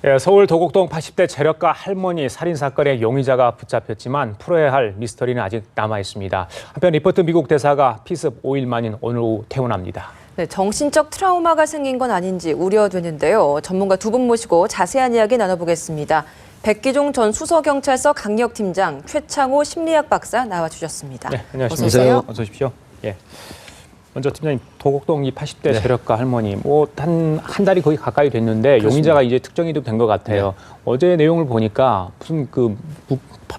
예, 서울 도곡동 80대 재력가 할머니 살인사건의 용의자가 붙잡혔지만 풀어야 할 미스터리는 아직 남아있습니다. 한편 리포트 미국 대사가 피습 5일 만인 오늘 오후 퇴원합니다. 네, 정신적 트라우마가 생긴 건 아닌지 우려되는데요. 전문가 두 분 모시고 자세한 이야기 나눠보겠습니다. 백기종 전 수서경찰서 강력팀장, 최창호 심리학 박사 나와주셨습니다. 네, 안녕하십니까. 어서 오세요. 어서 오십시오. 예. 먼저 팀장님, 도곡동 이 80대 재력가 할머니 한 달이 거의 가까이 됐는데 그렇습니다. 용의자가 이제 특정이 된 것 같아요. 어제 내용을 보니까 무슨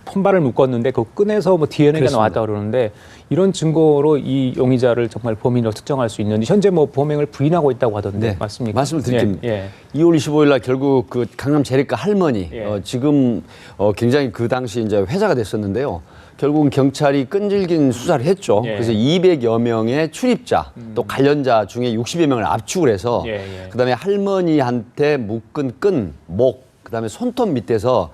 폰발을 묶었는데 그 끈에서 DNA가 그렇습니다. 나왔다 그러는데 이런 증거로 이 용의자를 정말 범인으로 특정할 수 있는지 현재 범행을 부인하고 있다고 하던데 맞습니까? 말씀을 드릴게요. 예. 2월 25일 날 결국 그 강남 재래가 할머니 지금 굉장히 그 당시 이제 회자가 됐었는데요. 결국은 경찰이 끈질긴 수사를 했죠. 그래서 200여 명의 출입자 또 관련자 중에 60여 명을 압축을 해서 그다음에 할머니한테 묶은 끈, 목, 그다음에 손톱 밑에서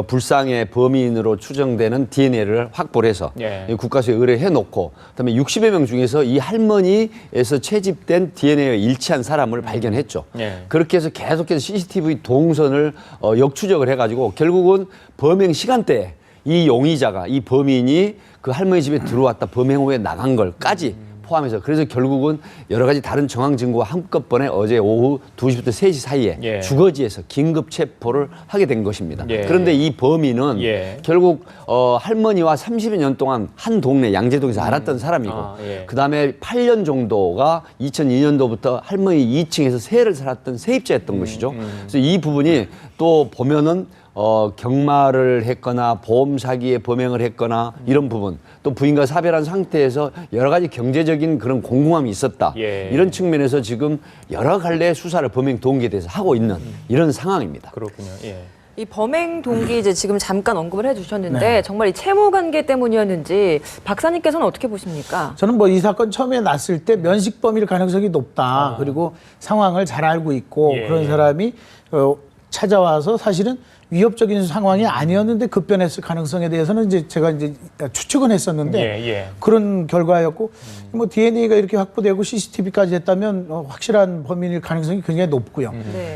불상의 범인으로 추정되는 DNA를 확보를 해서 국가수에 의뢰해 놓고 그다음에 60여 명 중에서 이 할머니에서 채집된 DNA가 일치한 사람을 발견했죠. 그렇게 해서 계속해서 CCTV 동선을 역추적을 해가지고 결국은 범행 시간대에 이 용의자가, 이 범인이 그 할머니 집에 들어왔다 범행 후에 나간 걸까지 포함해서 그래서 결국은 여러 가지 다른 정황 증거와 한꺼번에 어제 오후 2시부터 3시 사이에 주거지에서 긴급 체포를 하게 된 것입니다. 그런데 이 범인은 결국 할머니와 30여 년 동안 한 동네 양재동에서 알았던 사람이고 그다음에 8년 정도가 2002년도부터 할머니 2층에서 세를 살았던 세입자였던 것이죠. 그래서 이 부분이 또 보면은 경마를 했거나 보험 사기에 범행을 했거나 이런 부분 또 부인과 사별한 상태에서 여러 가지 경제적인 그런 공공함이 있었다. 이런 측면에서 지금 여러 갈래 수사를 범행 동기에 대해서 하고 있는 이런 상황입니다. 그렇군요. 이 범행 동기 이제 지금 잠깐 언급을 해주셨는데 정말 이 채무 관계 때문이었는지 박사님께서는 어떻게 보십니까? 저는 이 사건 처음에 났을 때 면식범일 가능성이 높다. 그리고 상황을 잘 알고 있고 그런 사람이 찾아와서 사실은 위협적인 상황이 아니었는데 급변했을 가능성에 대해서는 제가 추측은 했었는데 그런 결과였고 DNA가 이렇게 확보되고 CCTV까지 했다면 확실한 범인일 가능성이 굉장히 높고요.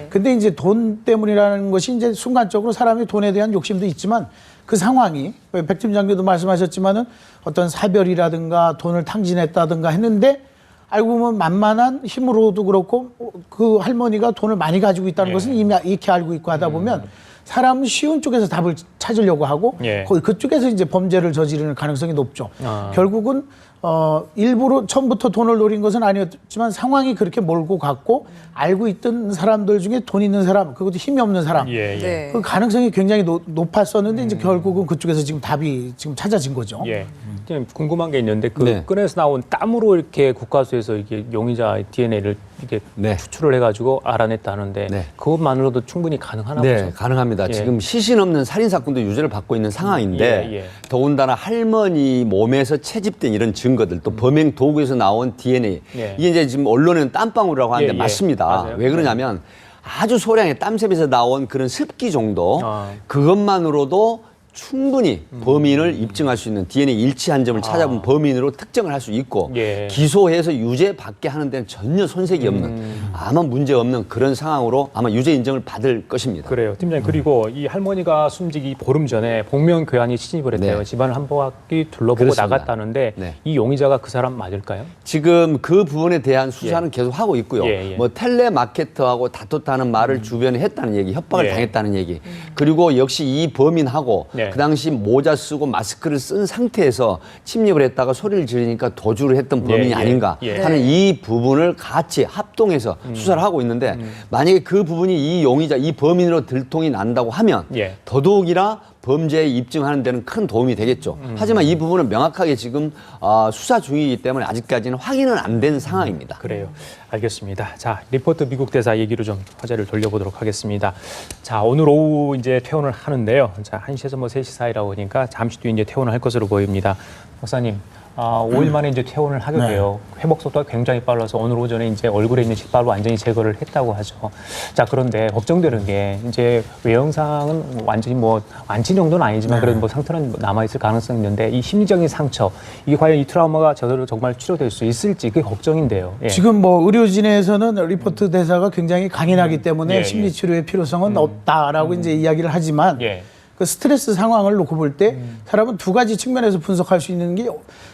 근데 이제 돈 때문이라는 것이 이제 순간적으로 사람의 돈에 대한 욕심도 있지만 그 상황이 백 팀장님도 말씀하셨지만은 어떤 사별이라든가 돈을 탕진했다든가 했는데 알고 보면 만만한 힘으로도 그렇고 그 할머니가 돈을 많이 가지고 있다는 것은 이미 익히 알고 있고 하다 보면 사람은 쉬운 쪽에서 답을 찾으려고 하고 그쪽에서 이제 범죄를 저지르는 가능성이 높죠. 결국은 일부러 처음부터 돈을 노린 것은 아니었지만 상황이 그렇게 몰고 갔고 알고 있던 사람들 중에 돈 있는 사람, 그것도 힘이 없는 사람, 그 가능성이 굉장히 높았었는데 이제 결국은 그쪽에서 지금 답이 지금 찾아진 거죠. 궁금한 게 있는데 끈에서 나온 땀으로 이렇게 국과수에서 이게 용의자 DNA를 이렇게 추출을 해가지고 알아냈다는데 그것만으로도 충분히 가능하나 보죠? 네, 가능합니다. 지금 시신 없는 살인 사건도 유죄를 받고 있는 상황인데 더군다나 할머니 몸에서 채집된 이런 증거들 또 범행 도구에서 나온 DNA 이게 이제 지금 언론에는 땀방울이라고 하는데 맞습니다. 맞아요. 왜 그러냐면 아주 소량의 땀샘에서 나온 그런 습기 정도 그것만으로도 충분히 범인을 입증할 수 있는 DNA 일치한 점을 찾아본 범인으로 특정을 할 수 있고 기소해서 유죄 받게 하는 데는 전혀 손색이 없는 아마 문제 없는 그런 상황으로 아마 유죄 인정을 받을 것입니다. 그래요. 팀장님 그리고 이 할머니가 숨지기 보름 전에 복면교환이 침입을 했대요. 집안을 한 바퀴 둘러보고 나갔다는데 이 용의자가 그 사람 맞을까요? 지금 그 부분에 대한 수사는 계속 하고 있고요. 텔레마케터하고 다퉜다는 말을 주변에 했다는 얘기, 협박을 당했다는 얘기. 그리고 역시 이 범인하고 그 당시 모자 쓰고 마스크를 쓴 상태에서 침입을 했다가 소리를 지르니까 도주를 했던 범인이 아닌가 하는 이 부분을 같이 합동해서 수사를 하고 있는데 만약에 그 부분이 이 용의자, 이 범인으로 들통이 난다고 하면 더더욱이나 범죄에 입증하는 데는 큰 도움이 되겠죠. 하지만 이 부분은 명확하게 지금 수사 중이기 때문에 아직까지는 확인은 안 된 상황입니다. 그래요. 알겠습니다. 자, 리포트 미국 대사 얘기로 좀 화제를 돌려보도록 하겠습니다. 자, 오늘 오후 이제 퇴원을 하는데요. 자, 1시에서 3시 사이라고 하니까 잠시 뒤에 이제 퇴원을 할 것으로 보입니다. 박사님, 5일 만에 이제 퇴원을 하게 네. 돼요. 회복 속도가 굉장히 빨라서 오늘 오전에 이제 얼굴에 있는 식발을 완전히 제거를 했다고 하죠. 자, 그런데 걱정되는 게 이제 외형상은 완전히 뭐 완치 정도는 아니지만 그래도 뭐 상처는 남아있을 가능성이 있는데 이 심리적인 상처, 이게 과연 이 트라우마가 저대로 정말 치료될 수 있을지 그게 걱정인데요. 예. 지금 뭐 의료진에서는 리포트 대사가 굉장히 강인하기 때문에 예, 예. 심리치료의 필요성은 없다라고 이제 이야기를 하지만 예. 그 스트레스 상황을 놓고 볼 때 사람은 두 가지 측면에서 분석할 수 있는 게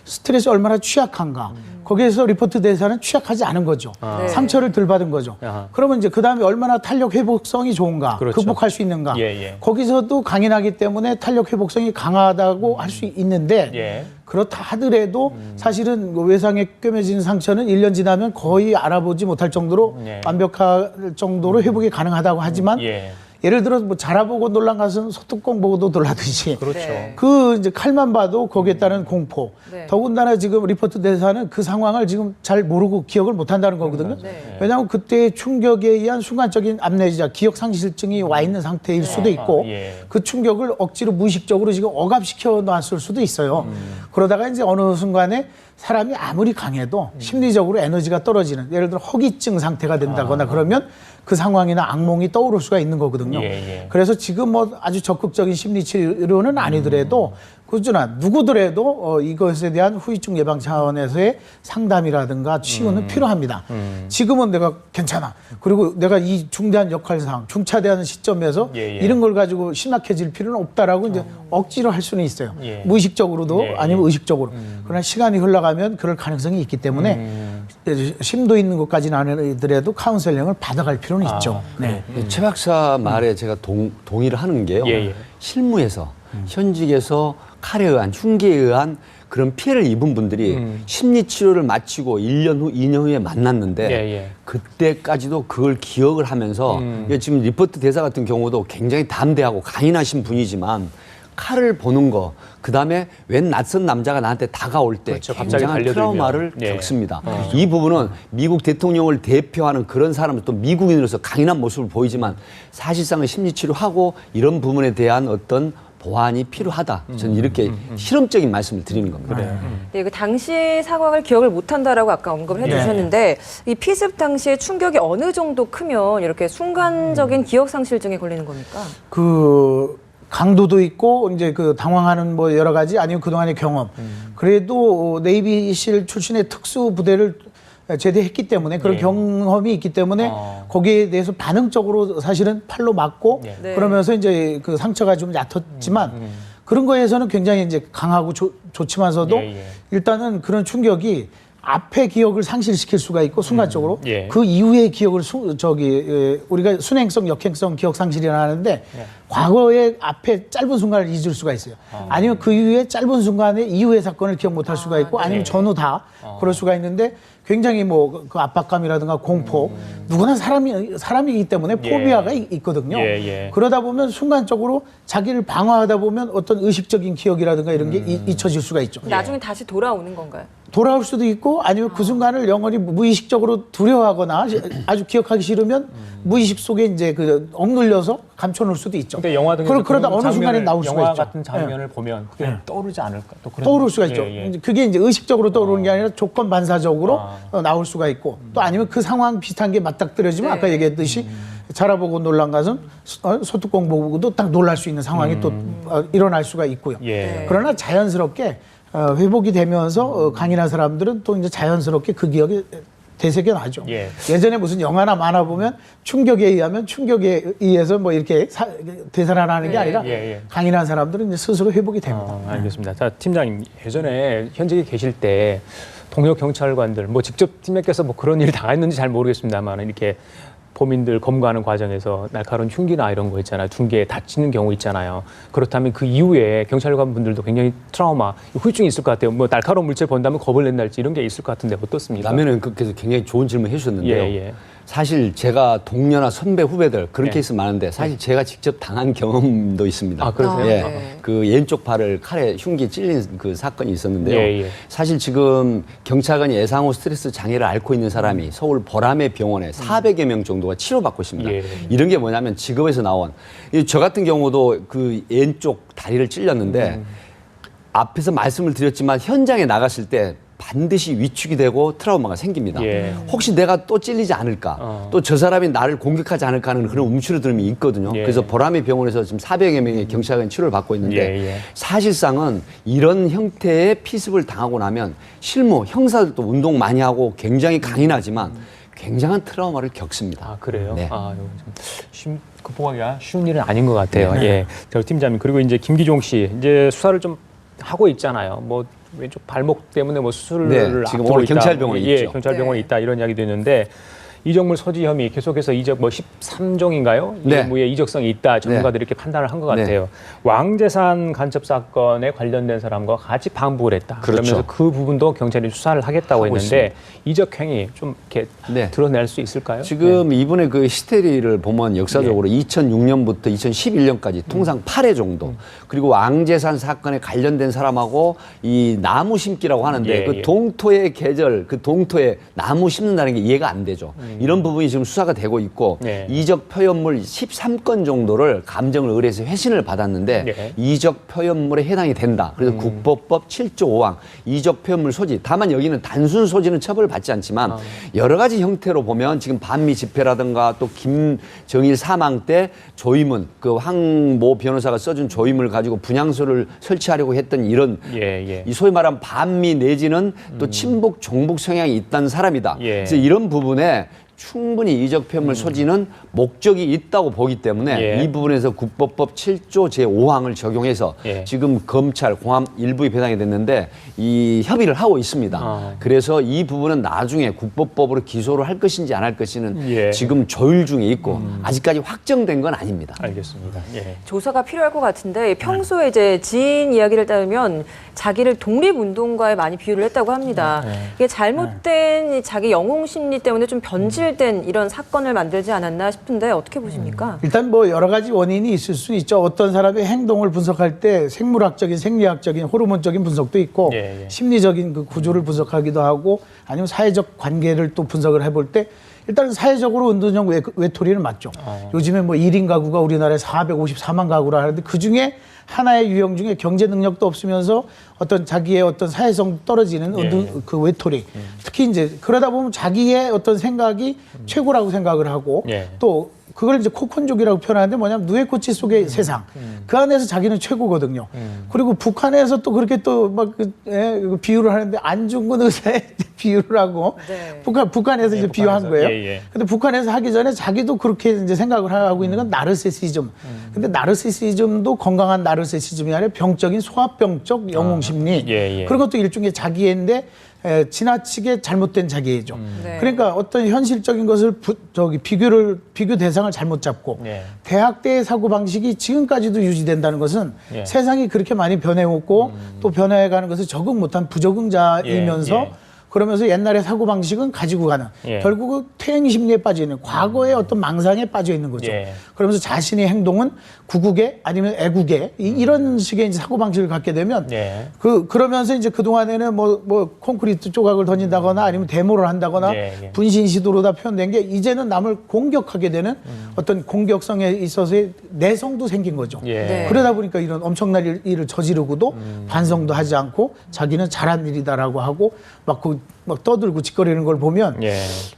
스트레스 얼마나 취약한가. 거기에서 리포트 대사는 취약하지 않은 거죠. 네. 상처를 덜 받은 거죠. 아하. 그러면 이제 그다음에 얼마나 탄력 회복성이 좋은가. 그렇죠. 극복할 수 있는가. 예, 예. 거기서도 강인하기 때문에 탄력 회복성이 강하다고 할 수 있는데 예. 그렇다 하더라도 사실은 그 외상에 꿰매진 상처는 1년 지나면 거의 알아보지 못할 정도로 예. 완벽할 정도로 회복이 가능하다고 하지만 예. 예를 들어 뭐 자라보고 놀란 가슴 소뚜껑 보고도 놀라듯이 그렇죠. 네. 그 이제 칼만 봐도 거기에 따른 공포. 네. 더군다나 지금 리포트 대사는 그 상황을 지금 잘 모르고 기억을 못 한다는 거거든요. 네. 왜냐하면 그때의 충격에 의한 순간적인 암네지아, 기억 상실증이 와 있는 상태일 수도 있고 예. 그 충격을 억지로 무의식적으로 지금 억압시켜 놨을 수도 있어요. 그러다가 이제 어느 순간에 사람이 아무리 강해도 심리적으로 에너지가 떨어지는, 예를 들어 허기증 상태가 된다거나 그러면 그 상황이나 악몽이 떠오를 수가 있는 거거든요. 예, 예. 그래서 지금 뭐 아주 적극적인 심리 치료는 아니더라도 꾸준한 누구더라도 이것에 대한 후유증 예방 차원에서의 상담이라든가 치유는 필요합니다. 지금은 내가 괜찮아. 그리고 내가 이 중대한 역할상 중차대하는 시점에서 예, 예. 이런 걸 가지고 심각해질 필요는 없다라고 이제 억지로 할 수는 있어요. 예. 무의식적으로도 예, 아니면 예. 의식적으로. 그러나 시간이 흘러가면 그럴 가능성이 있기 때문에 심도 있는 것까지는 아니더라도 카운셀링을 받아갈 필요는 있죠. 네. 최 박사 말에 제가 동의를 하는 게요. 예, 예. 실무에서 현직에서 칼에 의한 흉기에 의한 그런 피해를 입은 분들이 심리 치료를 마치고 1년 후, 2년 후에 만났는데 예, 예. 그때까지도 그걸 기억을 하면서 이게 지금 리포트 대사 같은 경우도 굉장히 담대하고 강인하신 분이지만 칼을 보는 거, 그다음에 웬 낯선 남자가 나한테 다가올 때 그렇죠. 갑자기 굉장한 달려들면. 트라우마를 예. 겪습니다. 이 부분은 미국 대통령을 대표하는 그런 사람은 또 미국인으로서 강인한 모습을 보이지만 사실상은 심리치료하고 이런 부분에 대한 어떤 보완이 필요하다. 저는 이렇게 실험적인 말씀을 드리는 겁니다. 네, 그 당시 상황을 기억을 못한다라고 아까 언급을 해주셨는데 이 피습 당시에 충격이 어느 정도 크면 이렇게 순간적인 기억 상실증에 걸리는 겁니까? 그 강도도 있고 이제 그 당황하는 뭐 여러 가지 아니면 그동안의 경험. 그래도 네이비실 출신의 특수 부대를 제대했기 때문에 그런 예. 경험이 있기 때문에 거기에 대해서 반응적으로 사실은 팔로 맞고 예. 네. 그러면서 이제 그 상처가 좀 얕았지만 그런 거에서는 굉장히 이제 강하고 좋지만서도 예, 예. 일단은 그런 충격이 앞의 기억을 상실시킬 수가 있고 순간적으로 예. 그 이후의 기억을 우리가 순행성, 역행성 기억 상실이라 하는데 과거의 앞에 짧은 순간을 잊을 수가 있어요. 아니면 그 이후에 짧은 순간에 이후의 사건을 기억 못할 수가 있고 아니면 전후 다 그럴 수가 있는데 굉장히 뭐 그 압박감이라든가 공포 누구나 사람이기 때문에 포비아가 있거든요. 예, 예. 그러다 보면 순간적으로 자기를 방어하다 보면 어떤 의식적인 기억이라든가 이런 게 잊혀질 수가 있죠. 나중에 다시 돌아오는 건가요? 돌아올 수도 있고 아니면 그 순간을 영원히 무의식적으로 두려워하거나 아주 기억하기 싫으면 무의식 속에 이제 그 억눌려서 감춰놓을 수도 있죠. 근데 영화 등에서 그러다 그런 어느 순간에 장면을, 나올 수가 영화 있죠. 같은 장면을 보면 그게 떠오르지 않을까? 또 그런 떠오를 수가 있죠. 예, 예. 그게 이제 의식적으로 떠오르는 게 아니라 조건 반사적으로 나올 수가 있고 또 아니면 그 상황 비슷한 게 맞닥뜨려지면 아까 얘기했듯이 자라보고 놀란 가슴 소뚜껑 보고도 딱 놀랄 수 있는 상황이 또 일어날 수가 있고요. 예. 그러나 자연스럽게 회복이 되면서 강인한 사람들은 또 이제 자연스럽게 그 기억이 되새겨나죠. 예. 예전에 무슨 영화나 만화 보면 충격에 의해서 뭐 이렇게 되살아나는 게 아니라 예. 강인한 사람들은 이제 스스로 회복이 됩니다. 알겠습니다. 자, 팀장님, 예전에 현직에 계실 때 동료 경찰관들, 뭐 직접 팀장께서 뭐 그런 일 당했는지 잘 모르겠습니다만 이렇게 범인들 검거하는 과정에서 날카로운 흉기나 이런 거 있잖아요. 중계에 다치는 경우 있잖아요. 그렇다면 그 이후에 경찰관 분들도 굉장히 트라우마, 후유증이 있을 것 같아요. 뭐 날카로운 물질 본다면 겁을 낸달지 이런 게 있을 것 같은데 어떻습니까? 라면은 그렇게 굉장히 좋은 질문 해주셨는데요. 예. 사실 제가 동료나 선배 후배들 그런 예. 케이스 많은데 사실 제가 직접 당한 경험도 있습니다. 아, 그러세요? 예. 네. 그 왼쪽 팔을 칼에 흉기 찔린 그 사건이 있었는데요. 예. 사실 지금 경찰관이 예상후 스트레스 장애를 앓고 있는 사람이 서울 보라매 병원에 400여 명 정도가 치료받고 있습니다. 예. 이런 게 뭐냐면 직업에서 나온 저 같은 경우도 그 왼쪽 다리를 찔렸는데 앞에서 말씀을 드렸지만 현장에 나갔을 때 반드시 위축이 되고 트라우마가 생깁니다. 예. 혹시 내가 또 찔리지 않을까, 또 저 사람이 나를 공격하지 않을까 하는 그런 움츠러들음이 있거든요. 예. 그래서 보람의 병원에서 지금 400여 명의 경찰관이 치료를 받고 있는데 예, 예. 사실상은 이런 형태의 피습을 당하고 나면 실무, 형사들도 운동 많이 하고 굉장히 강인하지만 굉장한 트라우마를 겪습니다. 아, 그래요? 네. 아, 극복하기가 쉬운 일은 아닌 것 같아요. 예. 저 팀장님, 그리고 이제 김기종 씨, 이제 수사를 좀 하고 있잖아요. 뭐, 왼쪽 발목 때문에 뭐 수술을 네, 지금 앞두고 오늘 있다. 경찰병원에 예, 있죠. 경찰병원에 네. 있다 이런 이야기도 있는데 이적물 소지 혐의 계속해서 이적 뭐 13종인가요? 네. 무의 이적성이 있다. 전문가들이 이렇게 판단을 한 것 네. 같아요. 왕재산 간첩 사건에 관련된 사람과 같이 반복을 했다. 그렇죠. 그러면서 그 부분도 경찰이 수사를 하겠다고 하고 했는데 이적 행위 좀 이렇게 네. 드러낼 수 있을까요? 지금 이분의 그 히스테리를 보면 역사적으로 2006년부터 2011년까지 통상 8회 정도 그리고 왕재산 사건에 관련된 사람하고 이 나무 심기라고 하는데 예, 그 예. 동토의 계절 그 동토에 나무 심는다는 게 이해가 안 되죠. 이런 부분이 지금 수사가 되고 있고 네. 이적 표현물 13건 정도를 감정을 의뢰해서 회신을 받았는데 네. 이적 표현물에 해당이 된다. 그래서 국보법 7조 5항 이적 표현물 소지. 다만 여기는 단순 소지는 처벌받지 않지만 여러 가지 형태로 보면 지금 반미 집회라든가 또 김정일 사망 때 조의문 그 황모 변호사가 써준 조의문을 가지고 분향소를 설치하려고 했던 이런 예. 이 소위 말하는 반미 내지는 또 친북 종북 성향이 있다는 사람이다. 예. 그래서 이런 부분에 충분히 이적 표현물 소지는 목적이 있다고 보기 때문에 예. 이 부분에서 국보법 7조 제5항을 적용해서 예. 지금 검찰 공안 일부에 배당이 됐는데 이 협의를 하고 있습니다. 그래서 이 부분은 나중에 국보법으로 기소를 할 것인지 안 할 것인지는 예. 지금 조율 중에 있고 아직까지 확정된 건 아닙니다. 알겠습니다. 예. 조사가 필요할 것 같은데 평소에 이제 지인 이야기를 따르면 자기를 독립운동가에 많이 비유를 했다고 합니다. 이게 잘못된 이 자기 영웅 심리 때문에 좀 변질된 이런 사건을 만들지 않았나 싶은데 어떻게 보십니까? 일단 뭐 여러 가지 원인이 있을 수 있죠. 어떤 사람의 행동을 분석할 때 생물학적인, 생리학적인, 호르몬적인 분석도 있고 예. 심리적인 그 구조를 분석하기도 하고 아니면 사회적 관계를 또 분석을 해볼 때 일단 사회적으로 은둔형 외톨이는 맞죠. 요즘에 뭐 1인 가구가 우리나라에 454만 가구라 하는데 그중에 하나의 유형 중에 경제 능력도 없으면서 어떤 자기의 어떤 사회성 떨어지는 그 외톨이. 특히 이제 그러다 보면 자기의 어떤 생각이 최고라고 생각을 하고 또 그걸 이제 코콘족이라고 표현하는데 뭐냐면 누에코치 속의 세상. 그 안에서 자기는 최고거든요. 그리고 북한에서 또 그렇게 또 막 비유를 하는데 안중근 의사의 비유를 하고 네. 북한에서 이제 비유한 거예요. 예. 근데 북한에서 하기 전에 자기도 그렇게 이제 생각을 하고 있는 건 나르시시즘. 근데 나르시시즘도 건강한 나르시시즘이 아니라 병적인 소아병적 영웅 심리. 그런 것도 일종의 자기애인데 지나치게 잘못된 자기애죠. 네. 그러니까 어떤 현실적인 것을 비교 대상을 잘못 잡고 대학 때의 사고 방식이 지금까지도 유지된다는 것은 세상이 그렇게 많이 변해왔고 또 변해가는 것을 적응 못한 부적응자이면서 그러면서 옛날의 사고방식은 가지고 가는 결국은 퇴행 심리에 빠져 있는 과거의 어떤 망상에 빠져 있는 거죠. 그러면서 자신의 행동은 구국에 아니면 애국에 이런 식의 이제 사고방식을 갖게 되면 그러면서 이제 그동안에는 뭐 콘크리트 조각을 던진다거나 아니면 데모를 한다거나 분신 시도로다 표현된 게 이제는 남을 공격하게 되는 어떤 공격성에 있어서의 내성도 생긴 거죠. 그러다 보니까 이런 엄청난 일을 저지르고도 반성도 하지 않고 자기는 잘한 일이다라고 하고 막 떠들고 짓거리는 걸 보면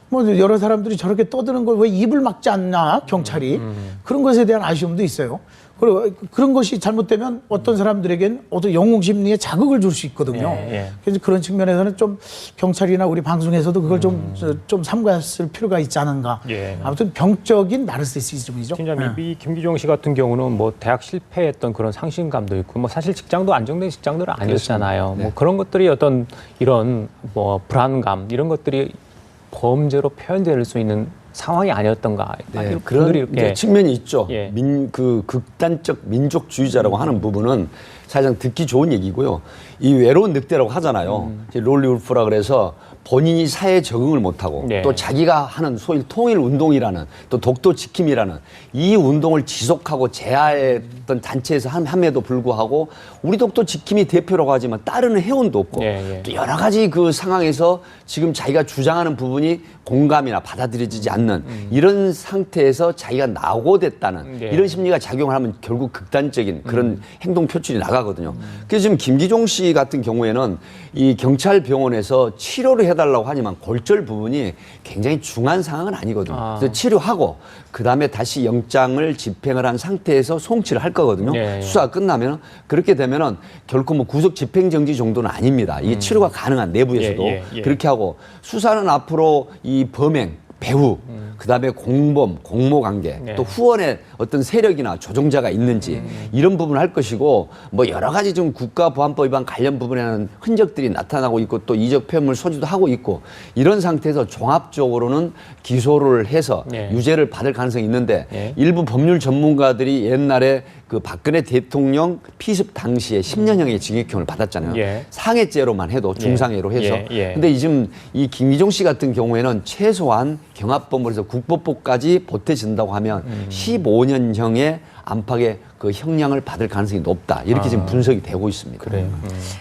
뭐 여러 사람들이 저렇게 떠드는 걸 왜 입을 막지 않나 경찰이 그런 것에 대한 아쉬움도 있어요. 그리고 그런 것이 잘못되면 어떤 사람들에겐 어떤 영웅 심리에 자극을 줄 수 있거든요. 그래서 그런 측면에서는 좀 경찰이나 우리 방송에서도 그걸 좀 삼가했을 필요가 있지 않은가. 아무튼 병적인 나르시시즘이죠. 팀장님, 이 김기종 씨 같은 경우는 뭐 대학 실패했던 그런 상실감도 있고 뭐 사실 직장도 안정된 직장들은 아니었잖아요. 뭐 그런 것들이 어떤 이런 뭐 불안감 이런 것들이 범죄로 표현될 수 있는 상황이 아니었던가. 그런 이렇게 측면이 있죠. 그 극단적 민족주의자라고 하는 부분은 사실상 듣기 좋은 얘기고요. 이 외로운 늑대라고 하잖아요. 롤리 울프라 그래서 본인이 사회에 적응을 못하고 또 자기가 하는 소위 통일운동이라는 또 독도 지킴이라는 이 운동을 지속하고 제하했던 단체에서 함에도 불구하고 우리 독도 지킴이 대표라고 하지만 따르는 회원도 없고 또 여러 가지 그 상황에서 지금 자기가 주장하는 부분이 공감이나 받아들여지지 않는 이런 상태에서 자기가 낙오됐다는 이런 심리가 작용을 하면 결국 극단적인 그런 행동 표출이 나가 나가거든요. 그래서 지금 김기종 씨 같은 경우에는 이 경찰 병원에서 치료를 해달라고 하지만 골절 부분이 굉장히 중한 상황은 아니거든요. 그래서 치료하고 그다음에 다시 영장을 집행을 한 상태에서 송치를 할 거거든요. 예, 예. 수사가 끝나면 그렇게 되면은 결코 뭐 구속 집행정지 정도는 아닙니다. 이게 치료가 가능한 내부에서도 예. 그렇게 하고 수사는 앞으로 이 범행 배후, 그다음에 공범, 공모관계, 네. 또 후원의 어떤 세력이나 조종자가 있는지 이런 부분을 할 것이고 뭐 여러 가지 좀 국가보안법 위반 관련 부분에는 흔적들이 나타나고 있고 또 이적 폐물 소지도 하고 있고 이런 상태에서 종합적으로는 기소를 해서 네. 유죄를 받을 가능성이 있는데 네. 일부 법률 전문가들이 옛날에 그 박근혜 대통령 피습 당시에 10년형의 징역형을 받았잖아요. 예. 상해죄로만 해도 중상해로 해서. 예. 근데 지금 이 김기종 씨 같은 경우에는 최소한 경합범으로서 국법법까지 보태진다고 하면 15년형의 안팎의 그 형량을 받을 가능성이 높다. 이렇게 지금 분석이 되고 있습니다. 그래요.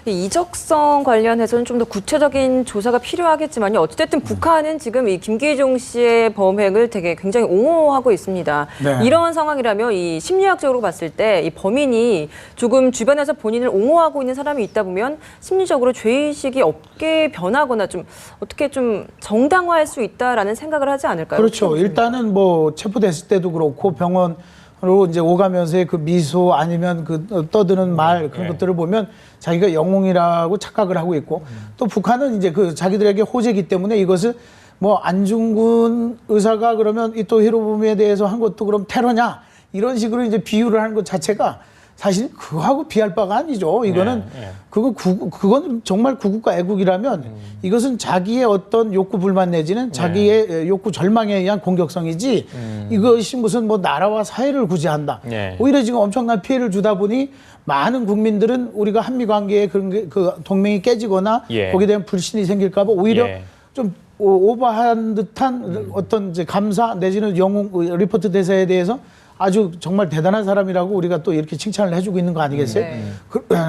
이 이적성 관련해서는 좀 더 구체적인 조사가 필요하겠지만요. 어찌됐든 북한은 지금 이 김기종 씨의 범행을 되게 굉장히 옹호하고 있습니다. 네. 이런 상황이라면 이 심리학적으로 봤을 때 이 범인이 조금 주변에서 본인을 옹호하고 있는 사람이 있다 보면 심리적으로 죄의식이 없게 변하거나 좀 어떻게 좀 정당화할 수 있다라는 생각을 하지 않을까요? 그렇죠. 일단은 뭐 체포됐을 때도 그렇고 병원으로 이제 오가면서의 그 미소 아니면 그 떠드는 말 그런 것들을 보면 자기가 영웅이라고 착각을 하고 있고 또 북한은 이제 그 자기들에게 호재이기 때문에 이것을 뭐 안중근 의사가 그러면 이 또 히로부미에 대해서 한 것도 그럼 테러냐 이런 식으로 이제 비유를 하는 것 자체가 사실 그거하고 비할 바가 아니죠. 이거는 그건 정말 구국과 애국이라면 이것은 자기의 어떤 욕구 불만 내지는 자기의 욕구 절망에 의한 공격성이지 이것이 무슨 뭐 나라와 사회를 구제한다. 오히려 지금 엄청난 피해를 주다 보니 많은 국민들은 우리가 한미 관계에 그런 게 그 동맹이 깨지거나 거기에 대한 불신이 생길까 봐 오히려 좀 오버한 듯한 어떤 이제 감사 내지는 영웅 리포트 대사에 대해서 아주 정말 대단한 사람이라고 우리가 또 이렇게 칭찬을 해주고 있는 거 아니겠어요?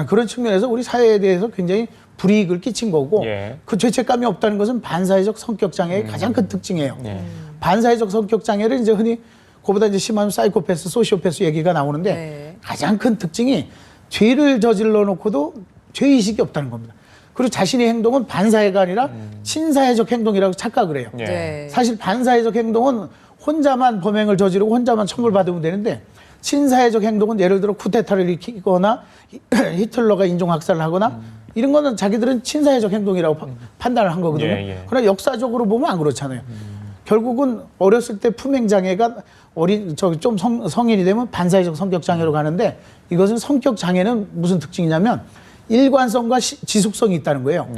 그런 측면에서 우리 사회에 대해서 굉장히 불이익을 끼친 거고 그 죄책감이 없다는 것은 반사회적 성격 장애의 가장 큰 특징이에요. 반사회적 성격 장애를 이제 흔히 그보다 이제 심하면 사이코패스, 소시오패스 얘기가 나오는데 가장 큰 특징이 죄를 저질러 놓고도 죄의식이 없다는 겁니다. 그리고 자신의 행동은 반사회가 아니라 친사회적 행동이라고 착각을 해요. 사실 반사회적 행동은 혼자만 범행을 저지르고 혼자만 처벌받으면 되는데 친사회적 행동은 예를 들어 쿠데타를 일으키거나 히틀러가 인종학살을 하거나 이런 거는 자기들은 친사회적 행동이라고 판단을 한 거거든요. 그러나 역사적으로 보면 안 그렇잖아요. 결국은 어렸을 때 품행장애가 좀 성인이 되면 반사회적 성격장애로 가는데 이것은 성격장애는 무슨 특징이냐면 일관성과 지속성이 있다는 거예요.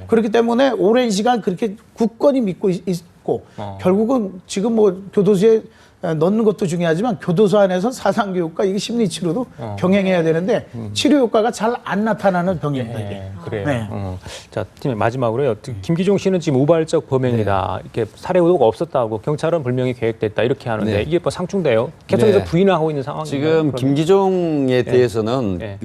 그렇기 때문에 오랜 시간 그렇게 굳건히 믿고 있고 결국은 지금 뭐 교도소에 넣는 것도 중요하지만 교도소 안에서 사상교육과 이게 심리치료도 병행해야 되는데 치료 효과가 잘 안 나타나는 병입니다. 이게. 그래요. 자, 팀장님 마지막으로요. 김기종 씨는 지금 우발적 범행이다. 이렇게 살해 의도가 없었다고 경찰은 불명예 계획됐다 이렇게 하는데 이게 뭐 상충돼요. 계속해서 부인하고 있는 상황인가요? 지금 그러면? 김기종에 대해서는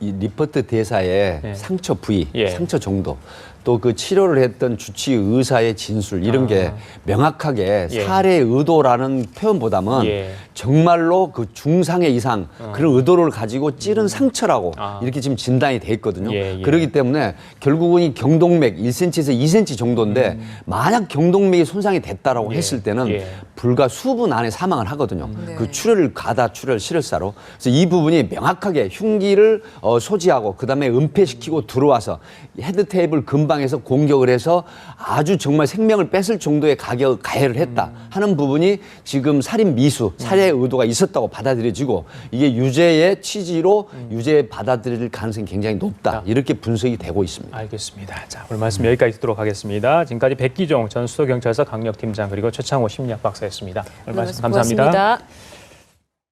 이 리포트 대사의 상처 부위, 상처 정도, 또 그 치료를 했던 주치 의사의 진술 이런 게 명확하게 살해 의도라는 표현보다는 정말로 그 중상해 이상 그런 의도를 가지고 찌른 상처라고 이렇게 지금 진단이 돼 있거든요. 그렇기 때문에 결국은 이 경동맥 1cm에서 2cm 정도인데 만약 경동맥이 손상이 됐다라고 했을 때는 불과 수분 안에 사망을 하거든요. 그 출혈을 가다 출혈 실혈사로. 그래서 이 부분이 명확하게 흉기를 소지하고 그다음에 은폐시키고 들어와서 헤드 테이블 근방에서 공격을 해서 아주 정말 생명을 뺏을 정도의 가해를 했다 하는 부분이 지금 살인 미수, 살해 의도가 있었다고 받아들여지고 이게 유죄의 취지로 유죄 받아들일 가능성이 굉장히 높다. 이렇게 분석이 되고 있습니다. 알겠습니다. 자, 오늘 말씀 여기까지 듣도록 하겠습니다. 지금까지 백기종 전 수서경찰서 강력팀장 그리고 최창호 심리학 박사였습니다. 오늘 말씀 감사합니다. 고맙습니다.